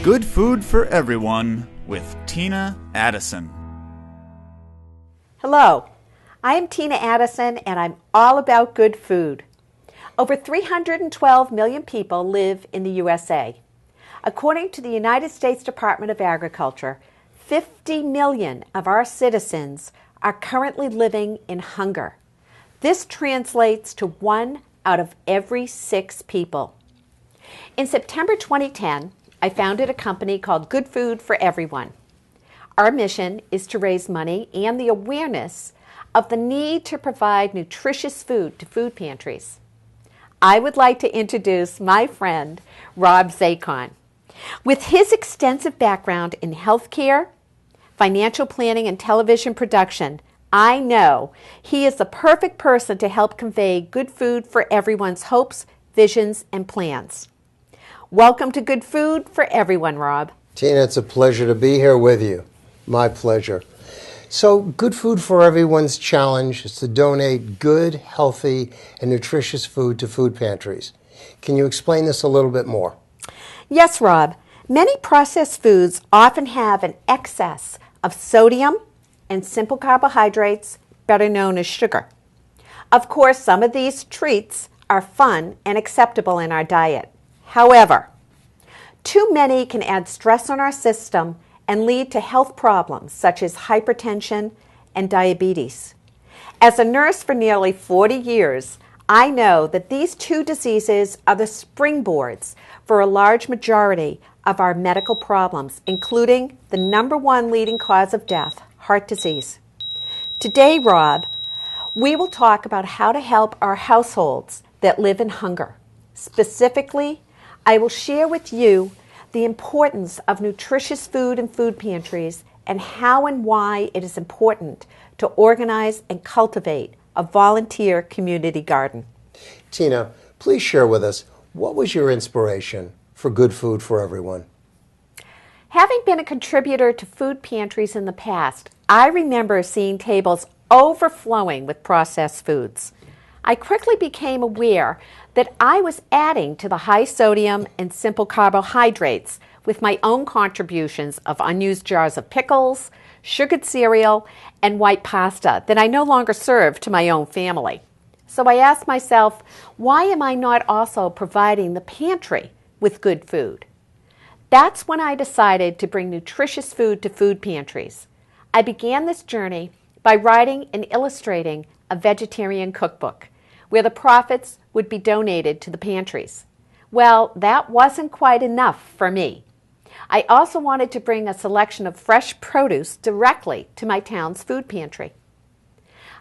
Good Food for Everyone with Tina Addison. Hello, I am Tina Addison and I'm all about good food. Over 312 million people live in the USA. According to the United States Department of Agriculture, 50 million of our citizens are currently living in hunger. This translates to 1 out of every 6 people. In September 2010, I founded a company called Good Food for Everyone. Our mission is to raise money and the awareness of the need to provide nutritious food to food pantries. I would like to introduce my friend, Rob Zacon. With his extensive background in healthcare, financial planning, and television production, I know he is the perfect person to help convey good food for everyone's hopes, visions, and plans. Welcome to Good Food for Everyone, Rob. Tina, it's a pleasure to be here with you. My pleasure. So, Good Food for Everyone's challenge is to donate good, healthy, and nutritious food to food pantries. Can you explain this a little bit more? Yes, Rob. Many processed foods often have an excess of sodium and simple carbohydrates, better known as sugar. Of course, some of these treats are fun and acceptable in our diet. However, too many can add stress on our system and lead to health problems such as hypertension and diabetes. As a nurse for nearly 40 years, I know that these 2 diseases are the springboards for a large majority of our medical problems, including the #1 leading cause of death, heart disease. Today, Rob, we will talk about how to help our households that live in hunger. Specifically, I will share with you the importance of nutritious food in food pantries and how and why it is important to organize and cultivate a volunteer community garden. Tina, please share with us, what was your inspiration for Good Food for Everyone? Having been a contributor to food pantries in the past, I remember seeing tables overflowing with processed foods. I quickly became aware that I was adding to the high sodium and simple carbohydrates with my own contributions of unused jars of pickles, sugared cereal, and white pasta that I no longer serve to my own family. So I asked myself, why am I not also providing the pantry with good food? That's when I decided to bring nutritious food to food pantries. I began this journey by writing and illustrating a vegetarian cookbook where the profits would be donated to the pantries. Well, that wasn't quite enough for me. I also wanted to bring a selection of fresh produce directly to my town's food pantry.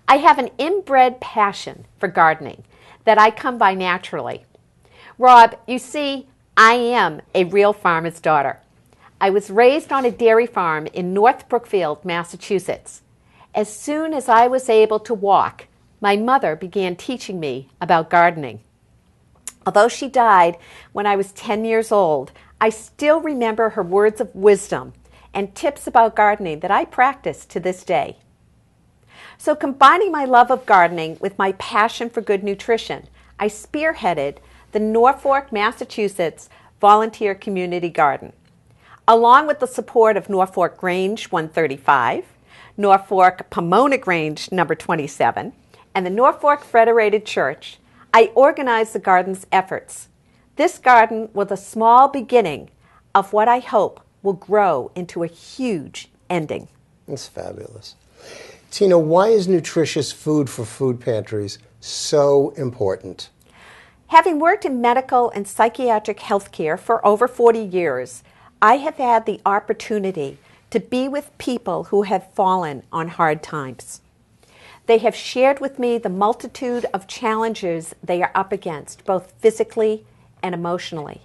I have an inbred passion for gardening that I come by naturally. Rob, you see, I am a real farmer's daughter. I was raised on a dairy farm in North Brookfield, Massachusetts. As soon as I was able to walk, my mother began teaching me about gardening. Although she died when I was 10 years old, I still remember her words of wisdom and tips about gardening that I practice to this day. So combining my love of gardening with my passion for good nutrition, I spearheaded the Norfolk, Massachusetts Volunteer Community Garden. Along with the support of Norfolk Grange 135, Norfolk Pomona Grange number 27, and the Norfolk Federated Church, I organized the garden's efforts. This garden was a small beginning of what I hope will grow into a huge ending. That's fabulous. Tina, why is nutritious food for food pantries so important? Having worked in medical and psychiatric health care for over 40 years, I have had the opportunity to be with people who have fallen on hard times. They have shared with me the multitude of challenges they are up against, both physically and emotionally.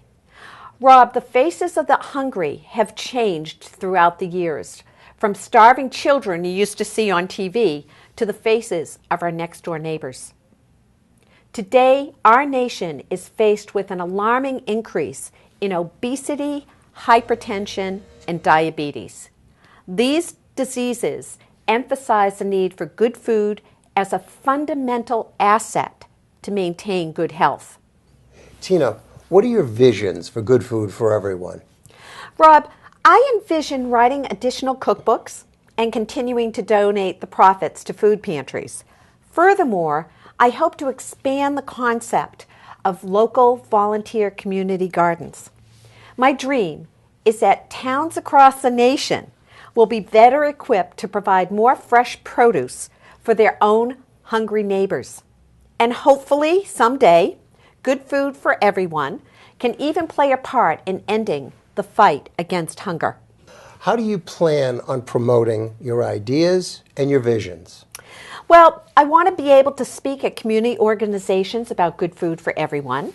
Rob, the faces of the hungry have changed throughout the years, from starving children you used to see on TV to the faces of our next-door neighbors. Today, our nation is faced with an alarming increase in obesity, hypertension, and diabetes. These diseases emphasize the need for good food as a fundamental asset to maintain good health. Tina, what are your visions for Good Food for Everyone? Rob, I envision writing additional cookbooks and continuing to donate the profits to food pantries. Furthermore, I hope to expand the concept of local volunteer community gardens. My dream is that towns across the nation will be better equipped to provide more fresh produce for their own hungry neighbors. And hopefully, someday, good food for everyone can even play a part in ending the fight against hunger. How do you plan on promoting your ideas and your visions? Well, I want to be able to speak at community organizations about good food for everyone.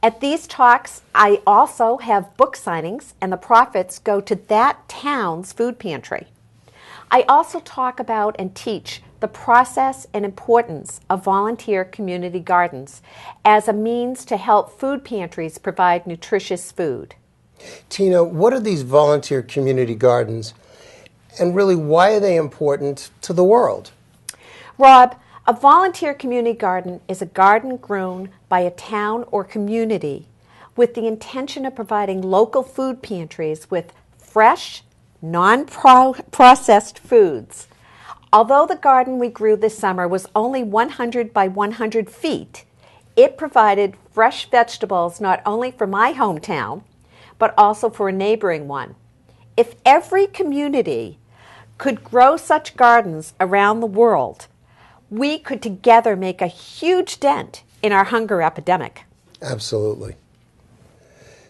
At these talks, I also have book signings, and the profits go to that town's food pantry. I also talk about and teach the process and importance of volunteer community gardens as a means to help food pantries provide nutritious food. Tina, what are these volunteer community gardens, and really why are they important to the world? Rob, a volunteer community garden is a garden grown by a town or community with the intention of providing local food pantries with fresh, non-processed foods. Although the garden we grew this summer was only 100 by 100 feet, it provided fresh vegetables not only for my hometown, but also for a neighboring one. If every community could grow such gardens around the world, we could together make a huge dent in our hunger epidemic. Absolutely.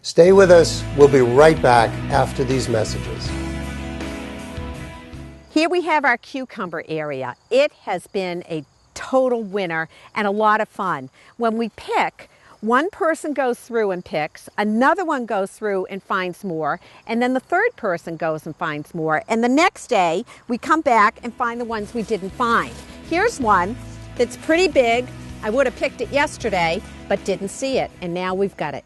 Stay with us. We'll be right back after these messages. Here we have our cucumber area. It has been a total winner and a lot of fun. When we pick, one person goes through and picks, another one goes through and finds more, and then the third person goes and finds more. And the next day, we come back and find the ones we didn't find. Here's one that's pretty big. I would have picked it yesterday, but didn't see it, and now we've got it.